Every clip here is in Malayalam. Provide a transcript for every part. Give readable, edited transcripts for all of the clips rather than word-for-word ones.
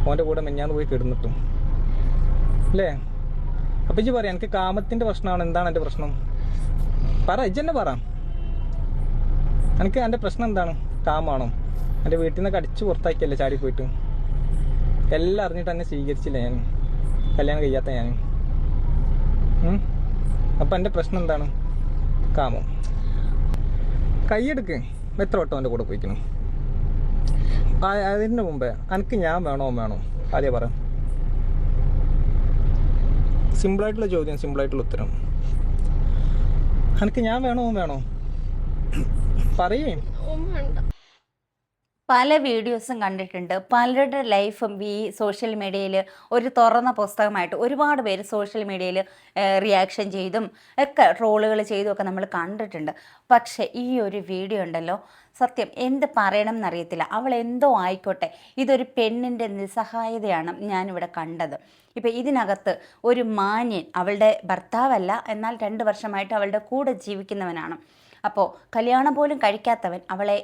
ഓൻ്റെ കൂടെ മെഞ്ഞാന്ന് പോയി കിടന്നിട്ടും അല്ലേ? അപ്പം ഇജ്ജ് പറയാം എനിക്ക് കാമത്തിൻ്റെ പ്രശ്നമാണ്. എന്താണ് എൻ്റെ പ്രശ്നം? പറ, ഇജ്ജ് തന്നെ പറ. എനിക്ക് എൻ്റെ പ്രശ്നം എന്താണ്? കാമാണോ? എൻ്റെ വീട്ടിൽ നിന്നൊക്കെ അടിച്ച് പുറത്താക്കിയല്ലേ ചാടി പോയിട്ട്? എല്ലാം അറിഞ്ഞിട്ട് എന്നെ സ്വീകരിച്ചില്ല ഞാൻ, കല്യാണം കഴിയാത്ത ഞാൻ. അപ്പം എൻ്റെ പ്രശ്നം എന്താണ്? കാമം. കൈയെടുക്ക്. എത്ര വട്ടം എൻ്റെ കൂടെ പോയിക്കണം? അതിന് മുമ്പേ എനിക്ക് ഞാൻ വേണോ ആദ്യം പറ. സിമ്പിളായിട്ടുള്ള ചോദ്യം, സിമ്പിളായിട്ടുള്ള ഉത്തരം. എനിക്ക് ഞാൻ വേണോ പറയേ. പല വീഡിയോസും കണ്ടിട്ടുണ്ട്. പലരുടെ ലൈഫും ഈ സോഷ്യൽ മീഡിയയിൽ ഒരു തുറന്ന പുസ്തകമായിട്ട് ഒരുപാട് പേര് സോഷ്യൽ മീഡിയയിൽ റിയാക്ഷൻ ചെയ്തും ഒക്കെ ട്രോളുകൾ ചെയ്തും ഒക്കെ നമ്മൾ കണ്ടിട്ടുണ്ട്. പക്ഷേ ഈ ഒരു വീഡിയോ ഉണ്ടല്ലോ, സത്യം എന്ത് പറയണം എന്നറിയത്തില്ല. അവൾ എന്തോ ആയിക്കോട്ടെ, ഇതൊരു പെണ്ണിൻ്റെ നിസ്സഹായതയാണ് ഞാനിവിടെ കണ്ടത്. ഇപ്പം ഇതിനകത്ത് ഒരു മാന്യൻ, അവളുടെ ഭർത്താവല്ല, എന്നാൽ 2 വർഷമായിട്ട് അവളുടെ കൂടെ ജീവിക്കുന്നവനാണ്. അപ്പോൾ കല്യാണം പോലും കഴിക്കാത്തവൻ അവളെ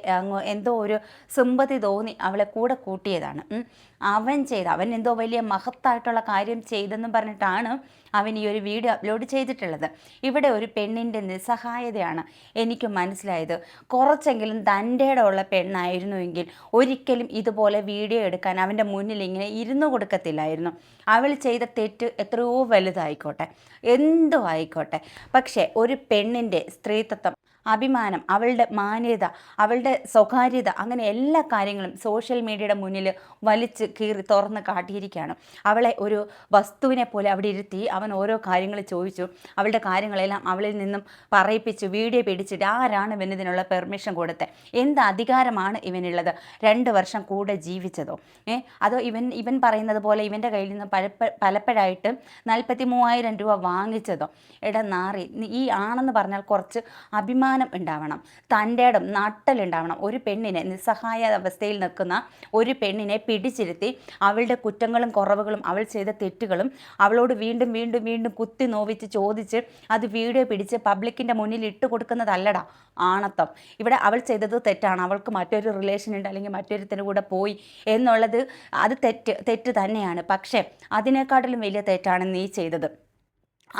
എന്തോ ഒരു സിമ്പതി തോന്നി അവളെ കൂടെ കൂട്ടിയതാണ്. അവൻ എന്തോ വലിയ മഹത്തായിട്ടുള്ള കാര്യം ചെയ്തെന്നും പറഞ്ഞിട്ടാണ് അവൻ ഈ ഒരു വീഡിയോ അപ്ലോഡ് ചെയ്തിട്ടുള്ളത്. ഇവിടെ ഒരു പെണ്ണിൻ്റെ നിസ്സഹായതയാണ് എനിക്ക് മനസ്സിലായത്. കുറച്ചെങ്കിലും തൻ്റെ ഉള്ള പെണ്ണായിരുന്നുവെങ്കിൽ ഒരിക്കലും ഇതുപോലെ വീഡിയോ എടുക്കാൻ അവൻ്റെ മുന്നിൽ ഇങ്ങനെ ഇരുന്നു കൊടുക്കത്തില്ലായിരുന്നു. അവൾ ചെയ്ത തെറ്റ് എത്രയോ വലുതായിക്കോട്ടെ, എന്തോ ആയിക്കോട്ടെ, പക്ഷേ ഒരു പെണ്ണിൻ്റെ സ്ത്രീത്വം, അഭിമാനം, അവളുടെ മാന്യത, അവളുടെ സ്വകാര്യത, അങ്ങനെ എല്ലാ കാര്യങ്ങളും സോഷ്യൽ മീഡിയയുടെ മുന്നിൽ വലിച്ച് കീറി തുറന്ന് കാട്ടിയിരിക്കുകയാണ്. അവളെ ഒരു വസ്തുവിനെ പോലെ അവിടെ ഇരുത്തി അവൻ ഓരോ കാര്യങ്ങൾ ചോദിച്ചു. അവളുടെ കാര്യങ്ങളെല്ലാം അവളിൽ നിന്നും പറയിപ്പിച്ചു, വീഡിയോ പിടിച്ചിട്ട് ആരാണ് ഇവനിതിനുള്ള പെർമിഷൻ കൊടുത്തത്? എന്ത് അധികാരമാണ് ഇവനുള്ളത്? 2 വർഷം കൂടെ ജീവിച്ചതോ? അതോ ഇവൻ പറയുന്നത് പോലെ ഇവൻ്റെ കയ്യിൽ നിന്ന് പലപ്പോഴായിട്ട് 43,000 രൂപ വാങ്ങിച്ചതോ? എടാ നാറി, ഈ ആണെന്ന് പറഞ്ഞാൽ കുറച്ച് അഭിമാനം ഉണ്ടാവണം, തൻ്റെ നട്ടലുണ്ടാവണം. ഒരു പെണ്ണിനെ, നിസ്സഹായ അവസ്ഥയിൽ നിൽക്കുന്ന ഒരു പെണ്ണിനെ പിടിച്ചിരുത്തി അവളുടെ കുറ്റങ്ങളും കുറവുകളും അവൾ ചെയ്ത തെറ്റുകളും അവളോട് വീണ്ടും വീണ്ടും വീണ്ടും കുത്തി നോവിച്ച് ചോദിച്ച് അത് വീഡിയോ പിടിച്ച് പബ്ലിക്കിൻ്റെ മുന്നിൽ ഇട്ട് കൊടുക്കുന്നതല്ലടാ ആണത്തം. ഇവിടെ അവൾ ചെയ്തത് തെറ്റാണ്. അവൾക്ക് മറ്റൊരു റിലേഷൻ ഉണ്ട്, അല്ലെങ്കിൽ മറ്റൊരുത്തിൻ്റെ കൂടെ പോയി എന്നുള്ളത് അത് തെറ്റ് തന്നെയാണ്. പക്ഷേ അതിനേക്കാട്ടിലും വലിയ തെറ്റാണ് നീ ചെയ്തത്.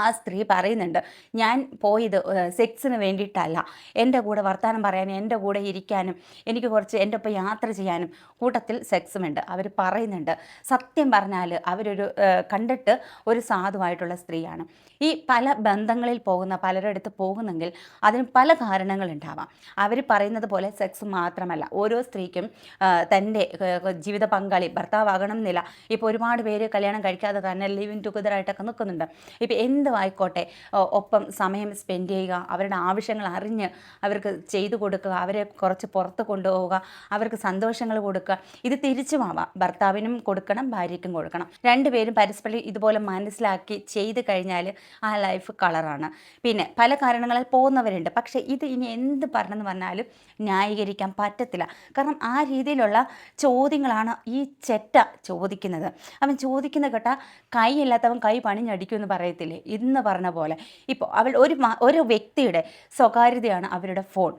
ആ സ്ത്രീ പറയുന്നുണ്ട്, ഞാൻ പോയത് സെക്സിന് വേണ്ടിയിട്ടല്ല, എൻ്റെ കൂടെ വർത്തമാനം പറയാനും എൻ്റെ കൂടെ ഇരിക്കാനും എനിക്ക് കുറച്ച് എൻ്റെ ഒപ്പം യാത്ര ചെയ്യാനും കൂട്ടത്തിൽ സെക്സുമുണ്ട്. അവർ പറയുന്നുണ്ട്. സത്യം പറഞ്ഞാൽ അവരൊരു കണ്ടിട്ട് ഒരു സാധുവായിട്ടുള്ള സ്ത്രീയാണ്. ഈ പല ബന്ധങ്ങളിൽ പോകുന്ന പലരുടെ പോകുന്നെങ്കിൽ അതിന് പല കാരണങ്ങളുണ്ടാവാം. അവർ പറയുന്നത് പോലെ സെക്സ് മാത്രമല്ല, ഓരോ സ്ത്രീക്കും തൻ്റെ ജീവിത പങ്കാളി ഭർത്താവാകണം എന്നില്ല. ഇപ്പോൾ ഒരുപാട് പേര് കല്യാണം കഴിക്കാതെ തന്നെ ലിവിങ് ടുഗദറായിട്ടൊക്കെ നിൽക്കുന്നുണ്ട്. ഇപ്പോൾ എന്തുമായിക്കോട്ടെ, ഒപ്പം സമയം സ്പെൻഡ് ചെയ്യുക, അവരുടെ ആവശ്യങ്ങൾ അറിഞ്ഞ് അവർക്ക് ചെയ്തു കൊടുക്കുക, അവരെ കുറച്ച് പുറത്ത് കൊണ്ടുപോവുക, അവർക്ക് സന്തോഷങ്ങൾ കൊടുക്കുക. ഇത് തിരിച്ചുമാവാം, ഭർത്താവിനും കൊടുക്കണം, ഭാര്യയ്ക്കും കൊടുക്കണം. 2 പേരും പരസ്പരം ഇതുപോലെ മനസ്സിലാക്കി ചെയ്ത് കഴിഞ്ഞാൽ ആ ലൈഫ് കളറാണ്. പിന്നെ പല കാരണങ്ങളാൽ പോകുന്നവരുണ്ട്. പക്ഷേ ഇത് ഇനി എന്ത് പറഞ്ഞെന്ന് പറഞ്ഞാലും ന്യായീകരിക്കാൻ പറ്റത്തില്ല. കാരണം ആ രീതിയിലുള്ള ചോദ്യങ്ങളാണ് ഈ ചെറ്റ ചോദിക്കുന്നത്. അവൻ ചോദിക്കുന്ന കേട്ടാൽ കൈയില്ലാത്തവൻ കൈ പണിഞ്ഞടിക്കുമെന്ന് പറയത്തില്ലേ, ഇന്ന് പറഞ്ഞ പോലെ. ഇപ്പോൾ അവൾ ഒരു വ്യക്തിയുടെ സ്വകാര്യതയാണ് അവരുടെ ഫോൺ.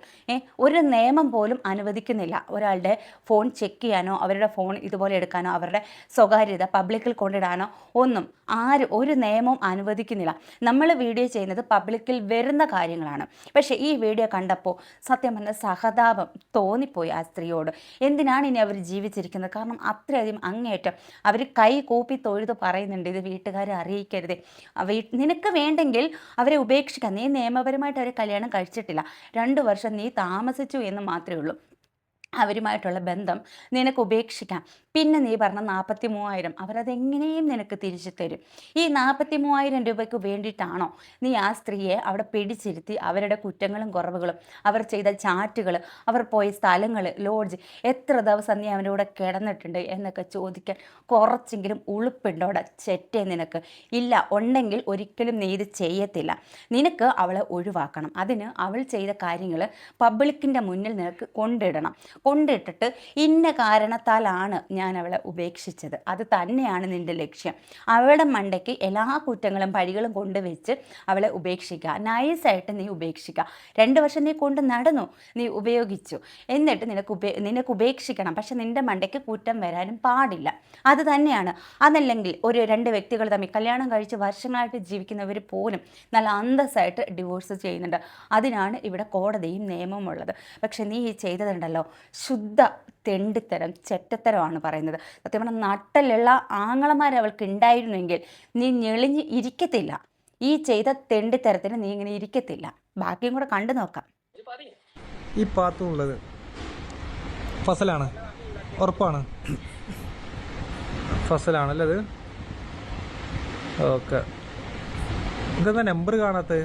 ഒരു നിയമം പോലും അനുവദിക്കുന്നില്ല ഒരാളുടെ ഫോൺ ചെക്ക് ചെയ്യാനോ അവരുടെ ഫോൺ ഇതുപോലെ എടുക്കാനോ അവരുടെ സ്വകാര്യത പബ്ലിക്കിൽ കൊണ്ടിടാനോ ഒന്നും ഒരു നിയമവും അനുവദിക്കുന്നില്ല. നമ്മൾ വീഡിയോ ചെയ്യുന്നത് പബ്ലിക്കിൽ വരുന്ന കാര്യങ്ങളാണ്. പക്ഷേ ഈ വീഡിയോ കണ്ടപ്പോൾ സത്യം പറഞ്ഞ സഹതാപം തോന്നിപ്പോയി ആ സ്ത്രീയോട്. എന്തിനാണ് ഇനി അവർ ജീവിച്ചിരിക്കുന്നത്? കാരണം അത്രയധികം അങ്ങേയറ്റം അവർ കൈ കൂപ്പി തൊഴുത് പറയുന്നുണ്ട്, ഇത് വീട്ടുകാരെ അറിയിക്കരുത്, നിനക്ക് വേണ്ടെങ്കിൽ അവരെ ഉപേക്ഷിക്കാം, നീ നിയമപരമായിട്ട് അവരെ കല്യാണം കഴിച്ചിട്ടില്ല, 2 വർഷം നീ താമസിച്ചു എന്ന് മാത്രമേ ഉള്ളൂ, അവരുമായിട്ടുള്ള ബന്ധം നിനക്ക് ഉപേക്ഷിക്കാം. പിന്നെ നീ പറഞ്ഞ 43,000 അവരതെങ്ങനെയും നിനക്ക് തിരിച്ചു തരും. ഈ 43,000 രൂപയ്ക്ക് വേണ്ടിയിട്ടാണോ നീ ആ സ്ത്രീയെ അവിടെ പിടിച്ചിരുത്തി അവരുടെ കുറ്റങ്ങളും കുറവുകളും, അവർ ചെയ്ത ചാറ്റുകൾ, അവർ പോയ സ്ഥലങ്ങൾ, ലോഡ്ജ്, എത്ര ദിവസം നീ അവൻ്റെ കൂടെ കിടന്നിട്ടുണ്ട് എന്നൊക്കെ ചോദിക്കാൻ കുറച്ചെങ്കിലും ഉളുപ്പുണ്ടോടെ ചെറ്റേ നിനക്ക്? ഇല്ല. ഉണ്ടെങ്കിൽ ഒരിക്കലും നീ ഇത് ചെയ്യത്തില്ല. നിനക്ക് അവളെ ഒഴിവാക്കണം. അതിന് അവൾ ചെയ്ത കാര്യങ്ങൾ പബ്ലിക്കിൻ്റെ മുന്നിൽ നിനക്ക് കൊണ്ടിടണം. കൊണ്ടിട്ടിട്ട് ഇന്ന കാരണത്താലാണ് ഞാൻ അവളെ ഉപേക്ഷിച്ചത്, അത് തന്നെയാണ് നിൻ്റെ ലക്ഷ്യം. അവളുടെ മണ്ടയ്ക്ക് എല്ലാ കുറ്റങ്ങളും പഴികളും കൊണ്ടുവച്ച് അവളെ ഉപേക്ഷിക്കുക, നൈസായിട്ട് നീ ഉപേക്ഷിക്കുക. 2 വർഷം നീ കൊണ്ട് നടന്നു, നീ ഉപയോഗിച്ചു, എന്നിട്ട് നിനക്ക് ഉപേക്ഷിക്കണം. പക്ഷെ നിൻ്റെ മണ്ടയ്ക്ക് കുറ്റം വരാനും പാടില്ല. അത് തന്നെയാണ്. അതല്ലെങ്കിൽ ഒരു 2 വ്യക്തികൾ തമ്മിൽ കല്യാണം കഴിച്ച് വർഷങ്ങളായിട്ട് ജീവിക്കുന്നവർ പോലും നല്ല അന്തസ്സായിട്ട് ഡിവോഴ്സ് ചെയ്യുന്നുണ്ട്. അതിനാണ് ഇവിടെ കോടതിയും നിയമവും ഉള്ളത്. പക്ഷെ നീ ഈ ചെയ്തതുണ്ടല്ലോ, ശുദ്ധ തെണ്ടിത്തരം, ചെറ്റത്തരമാണ് പറയുന്നത്. സത്യം പറഞ്ഞാൽ നട്ടലുള്ള ആങ്ങളമാർ അവൾക്ക് ഉണ്ടായിരുന്നെങ്കിൽ നീ ഞെളിഞ്ഞ് ഇരിക്കത്തില്ല. ഈ ചെയ്ത തെണ്ടിത്തരത്തിന് നീ ഇങ്ങനെ ഇരിക്കത്തില്ല. ബാക്കിയും കൂടെ കണ്ടു നോക്കാം. ഈ പാത്തുള്ളത് ഫസലാണ്, ഉറപ്പാണ് ഫസലാണല്ലേ അത്? ഓക്കെ. ഇതെന്താ നമ്പർ കാണാത്തത്?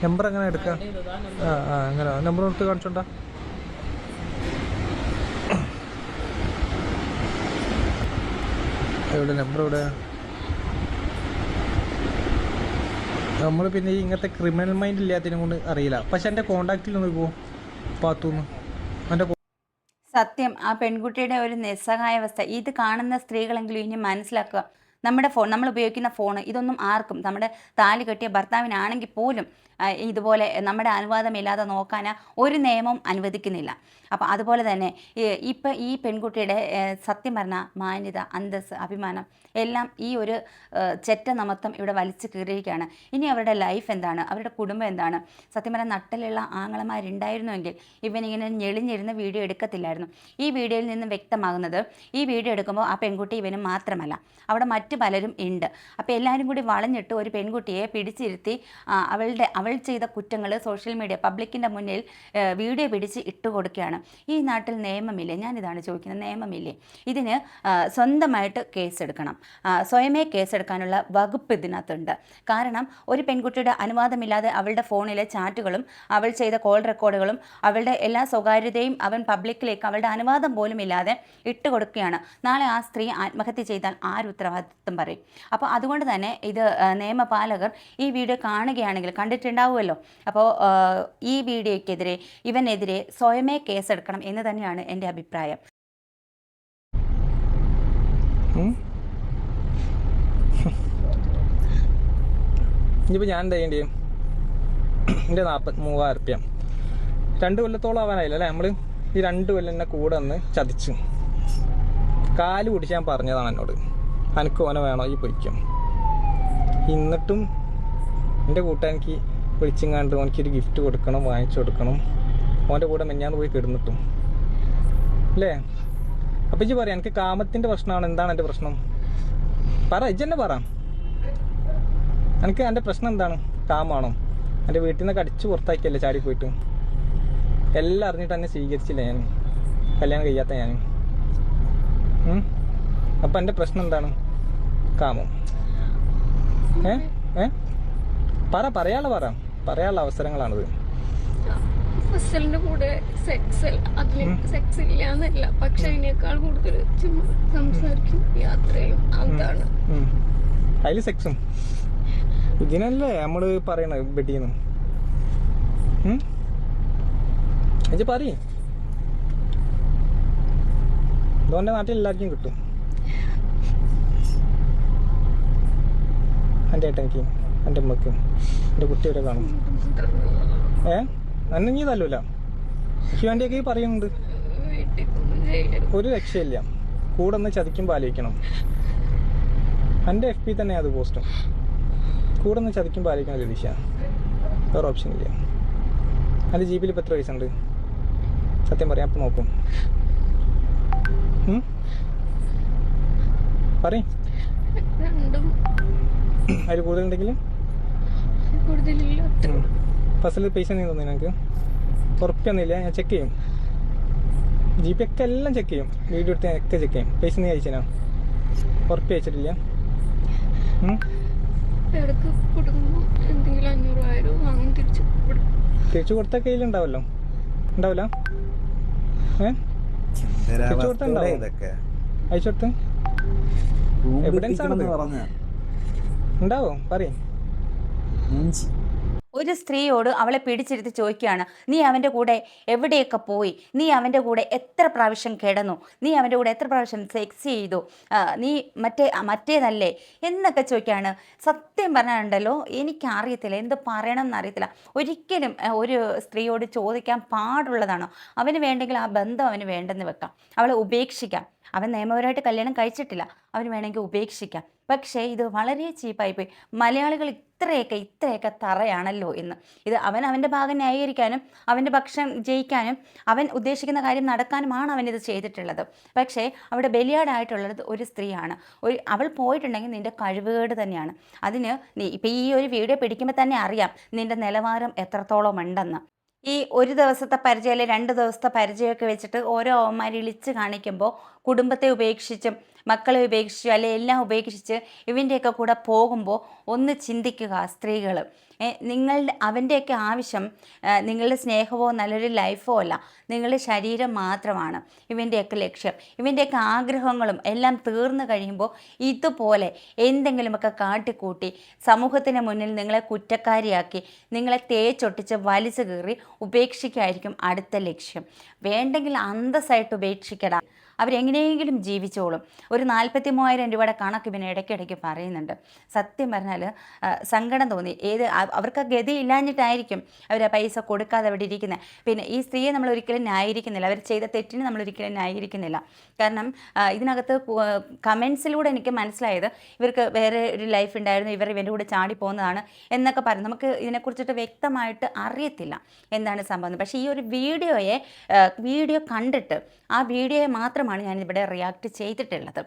നമ്പർ എങ്ങനെ എടുക്കാം? അങ്ങനെ നമ്പർ എടുത്ത് കാണിച്ചോണ്ടാ. എവിടെ നമ്പർ? എവിടെ? നമ്മൾ പിന്നെ ഇങ്ങനത്തെ ക്രിമിനൽ മൈൻഡ് ഇല്ലാത്തതിനെ കൊണ്ട് അറിയില്ല. പക്ഷെ എൻ്റെ കോണ്ടാക്റ്റിൽ ഒന്ന് പോകും പാത്തൂന്ന്. എൻ്റെ സത്യം, ആ പെൺകുട്ടിയുടെ ഒരു നിസ്സഹായാവസ്ഥ ഇത് കാണുന്ന സ്ത്രീകളെങ്കിലും ഇനി മനസ്സിലാക്കുക. നമ്മുടെ ഫോൺ, നമ്മൾ ഉപയോഗിക്കുന്ന ഫോൺ, ഇതൊന്നും ആർക്കും, നമ്മുടെ താലി കെട്ടിയ ഭർത്താവിനാണെങ്കിൽ പോലും ഇതുപോലെ നമ്മുടെ അനുവാദമില്ലാതെ നോക്കാൻ ഒരു നിയമം അനുവദിക്കുന്നില്ല. അപ്പോൾ അതുപോലെ തന്നെ ഇപ്പം ഈ പെൺകുട്ടിയുടെ സത്യം പറഞ്ഞ മാന്യത, അന്തസ്സ്, അഭിമാനം എല്ലാം ഈ ഒരു ചെറ്റ നമത്വം ഇവിടെ വലിച്ചു കീറിയിരിക്കുകയാണ്. ഇനി അവരുടെ ലൈഫ് എന്താണ്, അവരുടെ കുടുംബം എന്താണ്? സത്യം പറഞ്ഞാൽ നട്ടലുള്ള ആങ്ങളമാരുണ്ടായിരുന്നുവെങ്കിൽ ഇവനിങ്ങനെ ഞെളിഞ്ഞിരുന്ന് വീഡിയോ എടുക്കത്തില്ലായിരുന്നു. ഈ വീഡിയോയിൽ നിന്നും വ്യക്തമാകുന്നത്, ഈ വീഡിയോ എടുക്കുമ്പോൾ ആ പെൺകുട്ടി ഇവന് മാത്രമല്ല, അവിടെ മറ്റു പലരും ഉണ്ട്. അപ്പോൾ എല്ലാവരും കൂടി വളഞ്ഞിട്ട് ഒരു പെൺകുട്ടിയെ പിടിച്ചിരുത്തി അവൾ ചെയ്ത കുറ്റങ്ങൾ സോഷ്യൽ മീഡിയ പബ്ലിക്കിൻ്റെ മുന്നിൽ വീഡിയോ പിടിച്ച് ഇട്ട് കൊടുക്കുകയാണ്. ഈ നാട്ടിൽ നിയമമില്ലേ? ഞാനിതാണ് ചോദിക്കുന്നത്, നിയമമില്ലേ? ഇതിന് സ്വന്തമായിട്ട് കേസെടുക്കണം. സ്വയമേ കേസെടുക്കാനുള്ള വകുപ്പ് ഇതിനകത്തുണ്ട്. കാരണം ഒരു പെൺകുട്ടിയുടെ അനുവാദമില്ലാതെ അവളുടെ ഫോണിലെ ചാറ്റുകളും അവൾ ചെയ്ത കോൾ റെക്കോർഡുകളും അവളുടെ എല്ലാ സ്വകാര്യതയും അവൻ പബ്ലിക്കിലേക്ക് അവളുടെ അനുവാദം പോലും ഇല്ലാതെ ഇട്ട് കൊടുക്കുകയാണ്. നാളെ ആ സ്ത്രീ ആത്മഹത്യ ചെയ്താൽ ആര് ഉത്തരവാദിത്വം പറയും? അപ്പോൾ അതുകൊണ്ട് തന്നെ ഇത് നിയമപാലകർ ഈ വീഡിയോ കാണുകയാണെങ്കിൽ, കണ്ടിട്ടുണ്ടാവുമല്ലോ, അപ്പോൾ ഈ വീഡിയോയ്ക്കെതിരെ ഇവനെതിരെ സ്വയമേ കേസെടുക്കണം എന്ന് തന്നെയാണ് എൻ്റെ അഭിപ്രായം. ഇനിയിപ്പോൾ ഞാൻ എന്താ ചെയ്യേണ്ടി? എൻ്റെ 43,000 റുപ്യ 2 കൊല്ലത്തോളം ആവാനായില്ല അല്ലേ? നമ്മൾ ഈ 2 കൊല്ലം എന്നെ കൂടെ ഒന്ന് ചതിച്ചു. കാല് പിടിച്ച് ഞാൻ പറഞ്ഞതാണ് എന്നോട്, എനിക്ക് ഓനെ വേണോ ഈ പൊയ്ക്കും. എന്നിട്ടും എൻ്റെ കൂട്ടുകാരനിക്ക് വിളിച്ചിങ്ങാണ്ട് ഓനിക്കൊരു ഗിഫ്റ്റ് കൊടുക്കണം, വാങ്ങിച്ചു കൊടുക്കണം. ഓൻ്റെ കൂടെ മെഞ്ഞാന്ന് പോയി കിടന്നിട്ടും അല്ലേ? അപ്പം ഇജ്ജ് പറയാം, എനിക്ക് കാമത്തിൻ്റെ പ്രശ്നമാണ്. എന്താണ് എൻ്റെ പ്രശ്നം? പറ, ഇജ്ജെന്നെ പറ. എനിക്ക് എൻ്റെ പ്രശ്നം എന്താണ്? കാമാണോ? എൻ്റെ വീട്ടിൽ നിന്നൊക്കെ അടിച്ച് പുറത്താക്കിയല്ലേ ചാടി പോയിട്ട്? എല്ലാം അറിഞ്ഞിട്ട് എന്നെ സ്വീകരിച്ചില്ല ഞാൻ, കല്യാണം കഴിയാത്ത ഞാൻ. അപ്പം എൻ്റെ പ്രശ്നം എന്താണ്? കാമം. പറയാനുള്ള അവസരങ്ങളാണിത്. ഫസലിന്റെ കൂടെ സെക്സ് ഇല്ല എന്നല്ല, പക്ഷെ അതിനേക്കാൾ കൂടുതൽ സംസാരിക്കും, യാത്രയും. അതാണ് അതിൽ സെക്സും ഇതിനല്ലേ നമ്മള് പറയണ ബെഡിന്ന്. ഇത് പറയും, ഇതോന്റെ നാട്ടിൽ എല്ലാവർക്കും കിട്ടും. എൻ്റെ ഏട്ടനിക്ക്, എൻ്റെ അമ്മക്ക്, എൻ്റെ കുട്ടിയൊക്കെ കാണും. അന്നെങ്കി തല്ലൂല. ശിവൻ്റെയൊക്കെ പറയുന്നുണ്ട്, ഒരു രക്ഷയില്ല. കൂടെ ഒന്ന് ചതിക്കുമ്പോൾ ആലോചിക്കണം. എൻ്റെ FB തന്നെ അത് പോസ്റ്റും. കൂടെ ഒന്ന് ചതിക്കുമ്പോൾ ആലോചിക്കണം ലതീഷ, വേറെ ഓപ്ഷൻ ഇല്ല. എൻ്റെ ജീപ്പിൽ ഇപ്പോൾ എത്ര പൈസ ഉണ്ട്? സത്യം പറയാം, അപ്പം നോക്കും. പറയും അതിൽ കൂടുതലുണ്ടെങ്കിൽ ഫസലിൽ പൈസ നീ തോന്നി എനിക്ക് ഉറപ്പൊന്നുമില്ല. ഞാൻ ചെക്ക് ചെയ്യും, GP ഒക്കെ എല്ലാം ചെക്ക് ചെയ്യും, വീഡിയോ എടുത്ത് ഒക്കെ ചെക്ക് ചെയ്യും. പൈസ നീ അയച്ചാ? ഉറപ്പ് അയച്ചിട്ടില്ല. തിരിച്ചു കൊടുത്ത കയ്യിലുണ്ടാവല്ലോ? ഉണ്ടാവില്ല? തിരിച്ചു കൊടുത്തുണ്ടാവും. അയച്ചോട്ട് എവിഡൻസ് ആണത്. ഉണ്ടാവോ? പറയും. ഒരു സ്ത്രീയോട് അവളെ പിടിച്ചിരുത്തി ചോദിക്കുകയാണ്, നീ അവൻ്റെ കൂടെ എവിടെയൊക്കെ പോയി, നീ അവൻ്റെ കൂടെ എത്ര പ്രാവശ്യം കിടന്നു, നീ അവൻ്റെ കൂടെ എത്ര പ്രാവശ്യം സെക്സ് ചെയ്തു, നീ മറ്റേതല്ലേ എന്നൊക്കെ ചോദിക്കുകയാണ്. സത്യം പറഞ്ഞാലുണ്ടല്ലോ, എനിക്കറിയത്തില്ല, എന്ത് പറയണം എന്നറിയത്തില്ല. ഒരിക്കലും ഒരു സ്ത്രീയോട് ചോദിക്കാൻ പാടുള്ളതാണോ? അവന് വേണ്ടെങ്കിൽ ആ ബന്ധം അവന് വേണ്ടെന്ന് വെക്കാം, അവളെ ഉപേക്ഷിക്കാം. അവൻ നിയമപരമായിട്ട് കല്യാണം കഴിച്ചിട്ടില്ല, അവന് വേണമെങ്കിൽ ഉപേക്ഷിക്കാം. പക്ഷേ ഇത് വളരെ ചീപ്പായിപ്പോയി. മലയാളികൾ ഇത്രയൊക്കെ തറയാണല്ലോ എന്ന്. ഇത് അവൻ്റെ ഭാഗം ന്യായീകരിക്കാനും അവൻ്റെ പക്ഷം ജയിക്കാനും അവൻ ഉദ്ദേശിക്കുന്ന കാര്യം നടക്കാനുമാണ് അവനിത് ചെയ്തിട്ടുള്ളത്. പക്ഷേ അവിടെ ബലിയാടായിട്ടുള്ളത് ഒരു സ്ത്രീയാണ്. അവൾ പോയിട്ടുണ്ടെങ്കിൽ നിൻ്റെ കഴിവുകേട് തന്നെയാണ്. അതിന് ഇപ്പം ഈ ഒരു വീഡിയോ പിടിക്കുമ്പോൾ തന്നെ അറിയാം നിൻ്റെ നിലവാരം എത്രത്തോളം ഉണ്ടെന്ന്. ഈ ഒരു ദിവസത്തെ പരിചയം അല്ലെങ്കിൽ 2 ദിവസത്തെ പരിചയമൊക്കെ വെച്ചിട്ട് ഓരോ അവന്മാർ ഇളിച്ച് കാണിക്കുമ്പോൾ കുടുംബത്തെ ഉപേക്ഷിച്ചും മക്കളെ ഉപേക്ഷിച്ചും അല്ലെങ്കിൽ എല്ലാം ഉപേക്ഷിച്ച് ഇവൻ്റെയൊക്കെ കൂടെ പോകുമ്പോൾ ഒന്ന് ചിന്തിക്കുക സ്ത്രീകൾ. അവൻ്റെയൊക്കെ ആവശ്യം നിങ്ങളുടെ സ്നേഹമോ നല്ലൊരു ലൈഫോ അല്ല, നിങ്ങളുടെ ശരീരം മാത്രമാണ് ഇവൻ്റെയൊക്കെ ലക്ഷ്യം. ഇവൻ്റെയൊക്കെ ആഗ്രഹങ്ങളും എല്ലാം തീർന്നു കഴിയുമ്പോൾ ഇതുപോലെ എന്തെങ്കിലുമൊക്കെ കാട്ടിക്കൂട്ടി സമൂഹത്തിന് മുന്നിൽ നിങ്ങളെ കുറ്റക്കാരിയാക്കി നിങ്ങളെ തേച്ചൊട്ടിച്ച് വലിച്ചു കീറി ഉപേക്ഷിക്കായിരിക്കും അടുത്ത ലക്ഷ്യം. വേണ്ടെങ്കിൽ അന്തസ്സായിട്ട് ഉപേക്ഷിക്കടാ, അവരെങ്ങനെയെങ്കിലും ജീവിച്ചോളും. ഒരു 43,000 രൂപയുടെ കണക്ക് പിന്നെ ഇടയ്ക്കിടയ്ക്ക് പറയുന്നുണ്ട്. സത്യം പറഞ്ഞാൽ സങ്കടം തോന്നി. അവർക്ക് ഗതി ഇല്ലാഞ്ഞിട്ടായിരിക്കും അവർ ആ പൈസ കൊടുക്കാതെ അവിടെ ഇരിക്കുന്നത്. പിന്നെ ഈ സ്ത്രീയെ നമ്മൾ ഒരിക്കലും ന്യായീകരിക്കുന്നില്ല, അവർ ചെയ്ത തെറ്റിന് നമ്മൾ ഒരിക്കലും ന്യായീകരിക്കുന്നില്ല. കാരണം ഇതിനകത്ത് കമൻസിലൂടെ എനിക്ക് മനസ്സിലായത് ഇവർക്ക് വേറെ ഒരു ലൈഫ് ഉണ്ടായിരുന്നു, ഇവൻ്റെ കൂടെ ചാടി പോകുന്നതാണ് എന്നൊക്കെ പറഞ്ഞു. നമുക്ക് ഇതിനെക്കുറിച്ചിട്ട് വ്യക്തമായിട്ട് അറിയത്തില്ല എന്താണ് സംഭവം. പക്ഷേ ഈ ഒരു വീഡിയോ കണ്ടിട്ട് ആ വീഡിയോയെ മാത്രമാണ് ഞാനിവിടെ റിയാക്ട് ചെയ്തിട്ടുള്ളത്.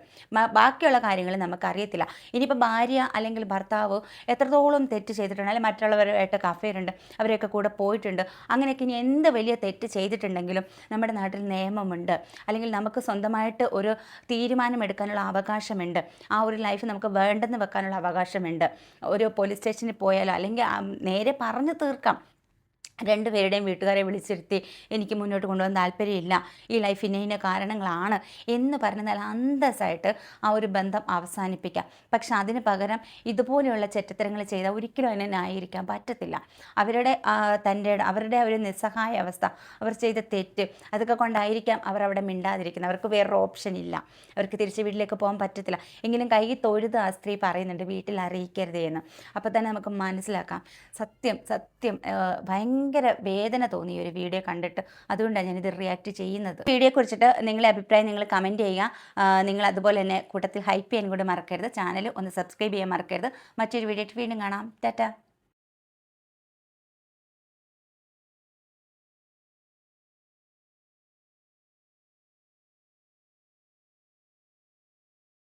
ബാക്കിയുള്ള കാര്യങ്ങൾ നമുക്കറിയത്തില്ല. ഇനിയിപ്പോൾ ഭാര്യ അല്ലെങ്കിൽ ഭർത്താവ് എത്രത്തോളം തെറ്റ് ചെയ്തിട്ടുണ്ട്, അല്ലെങ്കിൽ മറ്റുള്ളവരുമായിട്ട് കഫേറുണ്ട്, അവരെയൊക്കെ കൂടെ പോയിട്ടുണ്ട്, അങ്ങനെയൊക്കെ ഇനി എന്ത് വലിയ തെറ്റ് ചെയ്തിട്ടുണ്ടെങ്കിലും നമ്മുടെ നാട്ടിൽ നിയമമുണ്ട്, അല്ലെങ്കിൽ നമുക്ക് സ്വന്തമായിട്ട് ഒരു തീരുമാനമെടുക്കാനുള്ള അവകാശമുണ്ട്. ആ ഒരു ലൈഫ് നമുക്ക് വേണ്ടെന്ന് വെക്കാനുള്ള അവകാശമുണ്ട്. ഒരു പോലീസ് സ്റ്റേഷനിൽ പോയാലോ അല്ലെങ്കിൽ നേരെ പറഞ്ഞു തീർക്കാം. 2 പേരുടെയും വീട്ടുകാരെ വിളിച്ചിരുത്തി എനിക്ക് മുന്നോട്ട് കൊണ്ടുപോകാൻ താല്പര്യമില്ല, ഈ ലൈഫ് ഇന്ന കാരണങ്ങളാണ് എന്ന് പറഞ്ഞാൽ അന്തസ്സായിട്ട് ആ ഒരു ബന്ധം അവസാനിപ്പിക്കാം. പക്ഷെ അതിന് പകരം ഇതുപോലെയുള്ള ചെറ്റത്തരങ്ങൾ ചെയ്താൽ ഒരിക്കലും അതിനെ ന്യായീകരിക്കാൻ പറ്റത്തില്ല. അവരുടെ ഒരു നിസ്സഹായ അവസ്ഥ, അവർ ചെയ്ത തെറ്റ്, അതൊക്കെ കൊണ്ടായിരിക്കാം അവർ അവിടെ മിണ്ടാതിരിക്കുന്നത്. അവർക്ക് വേറൊരു ഓപ്ഷൻ ഇല്ല, അവർക്ക് തിരിച്ച് വീട്ടിലേക്ക് പോകാൻ പറ്റത്തില്ല. എങ്കിലും കൈ തൊഴുത് ആ സ്ത്രീ പറയുന്നുണ്ട് വീട്ടിൽ അറിയിക്കരുതേ എന്ന്. അപ്പോൾ തന്നെ നമുക്ക് മനസ്സിലാക്കാം സത്യം ഭയങ്കര വേദന തോന്നി ഒരു വീഡിയോ കണ്ടിട്ട്. അതുകൊണ്ടാണ് ഞാനിത് റിയാക്ട് ചെയ്യുന്നത്. വീഡിയോയെ കുറിച്ചിട്ട് നിങ്ങളുടെ അഭിപ്രായം നിങ്ങൾ കമൻറ്റ് ചെയ്യുക. നിങ്ങൾ അതുപോലെ തന്നെ കൂട്ടത്തിൽ ഹൈപ്പ് ചെയ്യാൻ കൂടെ മറക്കരുത്. ചാനൽ ഒന്ന് സബ്സ്ക്രൈബ് ചെയ്യാൻ മറക്കരുത്. മറ്റൊരു വീഡിയോ വീണ്ടും കാണാം. ടാറ്റാ.